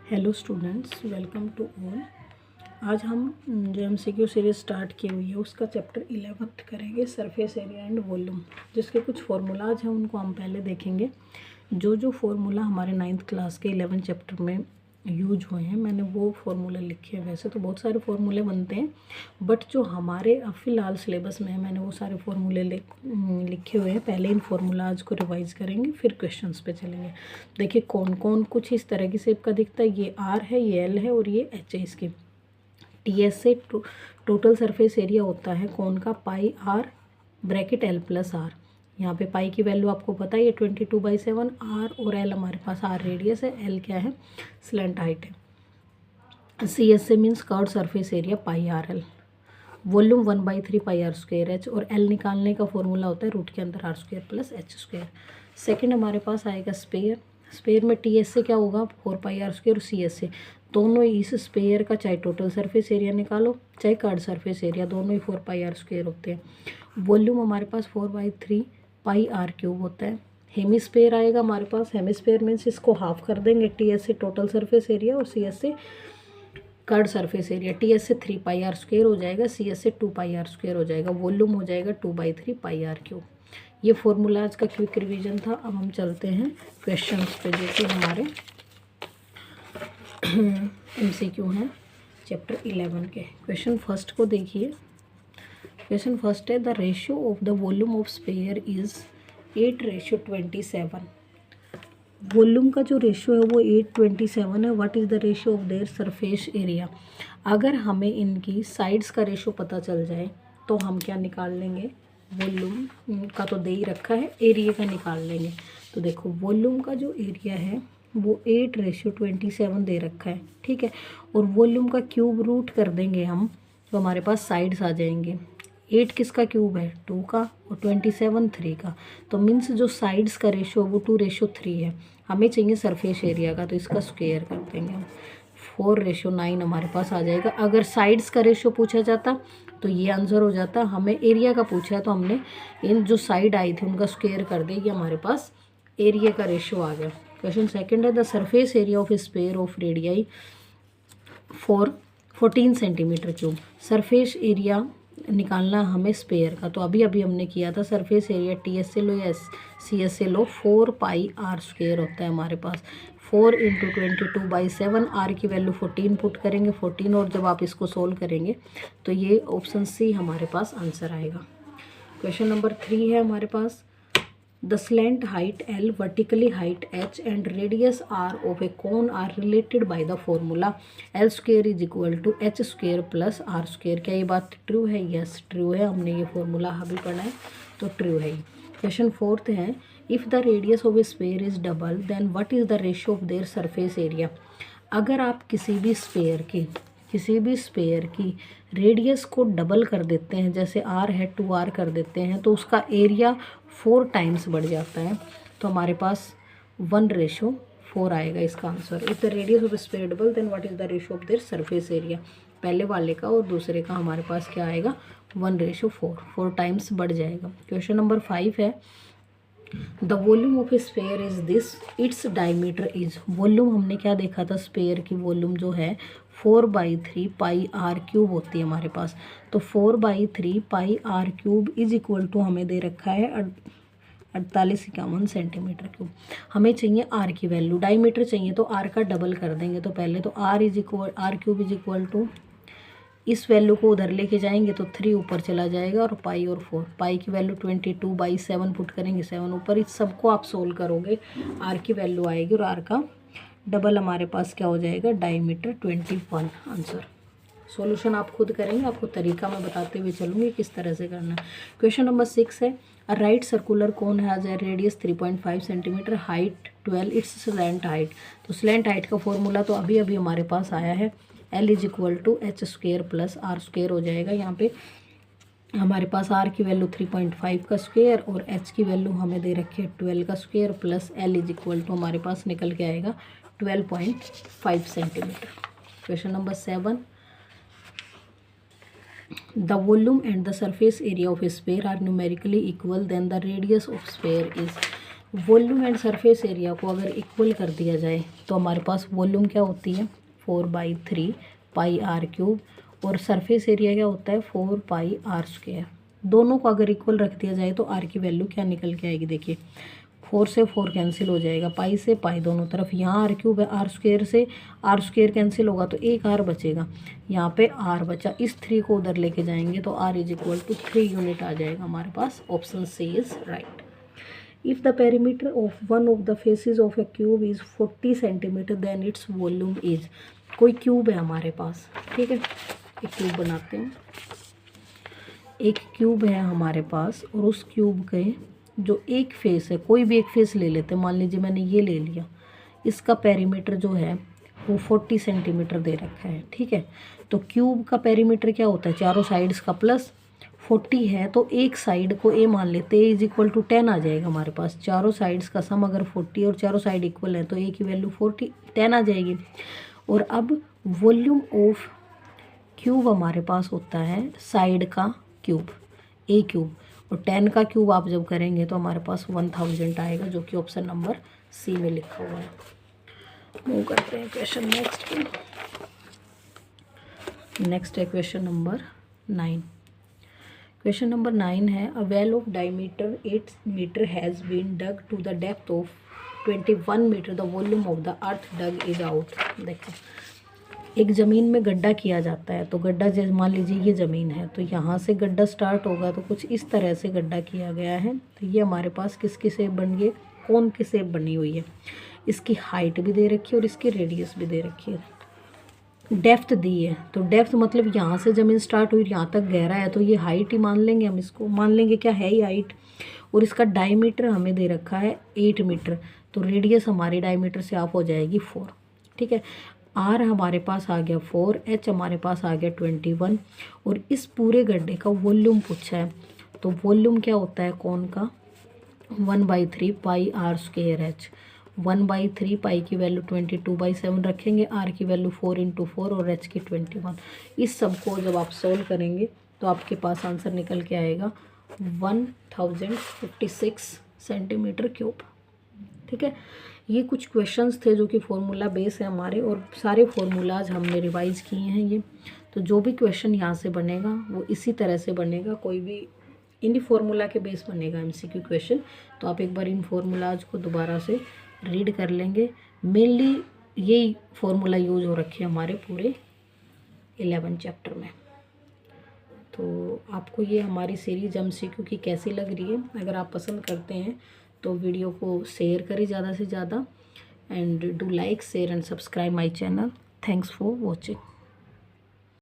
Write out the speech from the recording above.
Hello students, welcome to all. आज हम जो एमसीक्यू सीरीज स्टार्ट की हुई है उसका चैप्टर 11 करेंगे, सरफेस एरिया एंड वॉल्यूम। जिसके कुछ फार्मूलाज हैं उनको हम पहले देखेंगे। जो फार्मूला हमारे 9th क्लास के 11 चैप्टर में यूज हुए हैं मैंने वो फार्मूले लिखे हैं। वैसे तो बहुत सारे फार्मूले बनते हैं, बट जो हमारे अब फ़िलहाल सिलेबस में है मैंने वो सारे फार्मूले लिखे हुए हैं। पहले इन फार्मूलाज को रिवाइज करेंगे, फिर क्वेश्चंस पे चलेंगे। देखिए कौन कौन कुछ इस तरह की शेप का दिखता है। ये आर है, ये एल है और ये एच है। इसके टी एस से टोटल सरफेस एरिया होता है कौन का, pi R bracket L plus R. यहाँ पे पाई की वैल्यू आपको पता है, ये 22/7। आर और एल हमारे पास, आर रेडियस है, एल क्या है, स्लेंट हाइट है। सी एस से means curve surface area pi R L. Volume 1/3 pi R square H, और एल निकालने का फॉर्मूला होता है रूट के अंदर R square plus H square. Second हमारे पास आएगा स्पेयर। स्पेयर में टी एस से क्या होगा, 4 पाई आर स्क्वायर, और सी एस से दोनों इस स्पेयर का चाहे टोटल सरफेस एरिया निकालो चाहे कर्व सरफेस एरिया, दोनों ही 4 पाई आर स्क्वायर होते हैं। वॉल्यूम हमारे पास 4/3 पाई आर क्यूब होता है। हेमिस्फेयर आएगा हमारे पास। हेमिस्फेयर मीन्स इसको हाफ कर देंगे, टी एस से टोटल सरफेस एरिया और सी एस से curve surface area. T S से 3 पाई आर स्क्वायर हो जाएगा, सी एस से 2 पाई आर स्क्वायर हो जाएगा। वॉल्यूम हो जाएगा 2/3 पाई आर क्यूब। ये फॉर्मूला आज का क्विक रिवीजन था। अब हम चलते हैं क्वेश्चंस पे, जो कि हमारे एमसीक्यू हैं चैप्टर 11 के। क्वेश्चन फर्स्ट को देखिए। क्वेश्चन फर्स्ट है, the ratio of the volume of sphere is 8:27। Volume का जो रेशियो है वो 8:27 है। What is the ratio of their surface area. अगर हमें इनकी साइड्स का रेशियो पता चल जाए तो हम क्या निकाल लेंगे, वॉल्यूम का तो दे ही रखा है, एरिया का निकाल लेंगे। तो देखो वॉल्यूम का जो एरिया है वो 8:27 दे रखा है, ठीक है। और वॉल्यूम का क्यूब रूट कर देंगे हम तो हमारे पास साइड्स आ जाएंगे। 8 किसका क्यूब है, 2 का, और 27 3 का। तो मीन्स जो साइड्स का रेशियो वो 2:3 है। हमें चाहिए सरफेस एरिया का, तो इसका स्क्वायर कर देंगे हम। 4:9 हमारे पास आ जाएगा। अगर साइड्स का रेशियो पूछा जाता तो ये आंसर हो जाता। हमें एरिया का पूछा है तो हमने इन जो साइड आई थी उनका स्क्वायर कर दिया, ये हमारे पास एरिया का रेशियो आ गया। क्वेश्चन सेकंड है, the surface area of sphere of radii 14 centimetre cube. Surface area निकालना हमें स्पेयर का, तो अभी अभी हमने किया था। सरफेस एरिया टी एस से लो या सी एस से लो, 4 पाई आर स्क्वायर होता है हमारे पास। 4 × 22/7, आर की वैल्यू 14 पुट करेंगे, 14, और जब आप इसको सोल्व करेंगे तो ये ऑप्शन सी हमारे पास आंसर आएगा। क्वेश्चन नंबर 3 है हमारे पास, the slant height L, vertically height H and radius R of a cone are related by the formula L square is equal to H square plus R square। क्या ये बात true है? Yes true है, हमने ये formula अभी पढ़ा है तो ट्रू है। क्वेश्चन फोर्थ है, if the radius of a sphere is double then what is the ratio of their surface area. अगर आप किसी भी स्फीयर की रेडियस को डबल कर देते हैं, जैसे आर है 2r कर देते हैं, तो उसका एरिया 4 टाइम्स बढ़ जाता है। तो हमारे पास 1:4 आएगा इसका answer. If the radius of sphere double then what is the ratio of their surface area. पहले वाले का और दूसरे का हमारे पास क्या आएगा, 1:4, 4 टाइम्स बढ़ जाएगा। क्वेश्चन नंबर 5 है, the volume of a sphere is this, its diameter is. Volume हमने क्या देखा था, स्फीयर की वॉल्यूम जो है 4/3 पाई आर क्यूब होती है हमारे पास। तो 4/3 pi R cube is equal to हमें दे रखा है 48-51 सेंटीमीटर क्यूब। हमें चाहिए आर की वैल्यू, डायमीटर चाहिए तो आर का डबल कर देंगे। तो पहले तो R cube is equal to, इस वैल्यू को उधर लेके जाएंगे तो 3 ऊपर चला जाएगा, और पाई और 4, पाई की वैल्यू 22/7 पुट करेंगे, 7 ऊपर। इस सबको आप सोल्व करोगे, आर की वैल्यू आएगी, और आर का डबल हमारे पास क्या हो जाएगा, डायमीटर 21 आंसर। सॉल्यूशन आप खुद करेंगे, आपको तरीका मैं बताते हुए चलूँगी किस तरह से करना है। क्वेश्चन नंबर 6 है, a right circular cone has a radius 3.5 centimetre, height 12, it's slant height. तो स्लैंट हाइट का फॉर्मूला तो अभी अभी हमारे पास आया है, L is equal to H square plus R square हो जाएगा। यहाँ पे हमारे पास R की वैल्यू 3.5 का स्क्वेयर और H की वैल्यू हमें दे रखी है 12 का square, plus L is equal to हमारे पास निकल के आएगा 12.5 centimetre. Question number 7, the volume and the surface area of a sphere are numerically equal then the radius of sphere is। Volume and surface area को अगर equal कर दिया जाए तो हमारे पास वॉल्यूम क्या होती है 4/3 पाई आर क्यूब, और सरफेस एरिया क्या होता है 4 पाई आर स्क्वायर। दोनों को अगर इक्वल रख दिया जाए तो आर की वैल्यू क्या निकल के आएगी, देखिए 4 से 4 कैंसिल हो जाएगा, पाई से पाई दोनों तरफ, यहाँ आर क्यूब है, आर स्क्वायर से आर स्क्वायर कैंसिल होगा तो एक आर बचेगा, यहाँ पे आर बचा, इस 3 को उधर लेके जाएंगे तो R is equal to 3 unit आ जाएगा हमारे पास। Option C is right. If the perimeter of one of the faces of a cube is 40 centimetre then its volume is, कोई क्यूब है हमारे पास, ठीक है, एक क्यूब बनाते हैं। एक क्यूब है हमारे पास और उस क्यूब के जो एक फेस है, कोई भी एक फेस ले लेते हैं, मान लीजिए मैंने ये ले लिया, इसका पेरीमीटर जो है वो 40 सेंटीमीटर दे रखा है, ठीक है। तो क्यूब का पेरीमीटर क्या होता है, चारों साइड्स का प्लस 40 है, तो एक साइड को ए मान लेते हैं, इज इक्वल टू 10 आ जाएगा हमारे पास। चारों साइड्स का सम अगर 40 और चारों साइड इक्वल है तो ए की वैल्यू 10 आ जाएगी। और अब वॉल्यूम ऑफ क्यूब हमारे पास होता है साइड का क्यूब, ए क्यूब, और 10 का क्यूब आप जब करेंगे तो हमारे पास 1000 आएगा, जो कि ऑप्शन नंबर सी में लिखा हुआ है। मूव करते हैं क्वेश्चन नेक्स्ट पे। नेक्स्ट है क्वेश्चन नंबर 9। क्वेश्चन नंबर 9 है, a well of diameter 8 metre has been dug to the depth of 21 metre, the volume of the earth dug is out. देखो, एक ज़मीन में गड्ढा किया जाता है, तो गड्ढा जैसे मान लीजिए ये ज़मीन है, तो यहाँ से गड्ढा स्टार्ट होगा, तो कुछ इस तरह से गड्ढा किया गया है। तो ये हमारे पास किसकी शेप बन गई, कौन की शेप बनी हुई है, इसकी हाइट भी दे रखी है और इसकी रेडियस भी दे रखी है, डेप्थ दी है। तो डेप्थ मतलब यहाँ से ज़मीन स्टार्ट हुई यहाँ तक गहरा है, तो ये हाइट ही मान लेंगे, हम इसको मान लेंगे क्या है ही हाइट। और इसका डायमीटर हमें दे रखा है 8 मीटर, तो रेडियस हमारी डायमीटर से ऑफ हो जाएगी 4, ठीक है। आर हमारे पास आ गया 4, एच हमारे पास आ गया 21, और इस पूरे गड्ढे का वॉल्यूम पूछा है, तो वॉल्यूम क्या होता है कौन का 1/3 पाई आर स्क्वायर एच। 1/3 पाई की वैल्यू 22/7 रखेंगे, आर की वैल्यू 4 × 4 और एच की 21। इस सब को जब आप सॉल्व करेंगे तो आपके पास आंसर निकल के आएगा 1056 सेंटीमीटर क्यूब, ठीक है। ये कुछ क्वेश्चंस थे जो कि फॉर्मूला बेस है हमारे, और सारे फार्मूलाज हमने रिवाइज किए हैं ये। तो जो भी क्वेश्चन यहाँ से बनेगा वो इसी तरह से बनेगा, कोई भी इन्हीं फार्मूला के बेस बनेगा MCQ क्वेश्चन। तो आप एक बार इन फार्मूलाज को दोबारा से रीड कर लेंगे। मेनली यही फार्मूला यूज हो रखे हैं हमारे पूरे 11 चैप्टर में। तो आपको ये हमारी सीरीज MCQ की कैसी लग रही है, अगर आप पसंद करते हैं तो वीडियो को शेयर करें ज़्यादा से ज़्यादा, and do like share and subscribe my channel. Thanks for watching.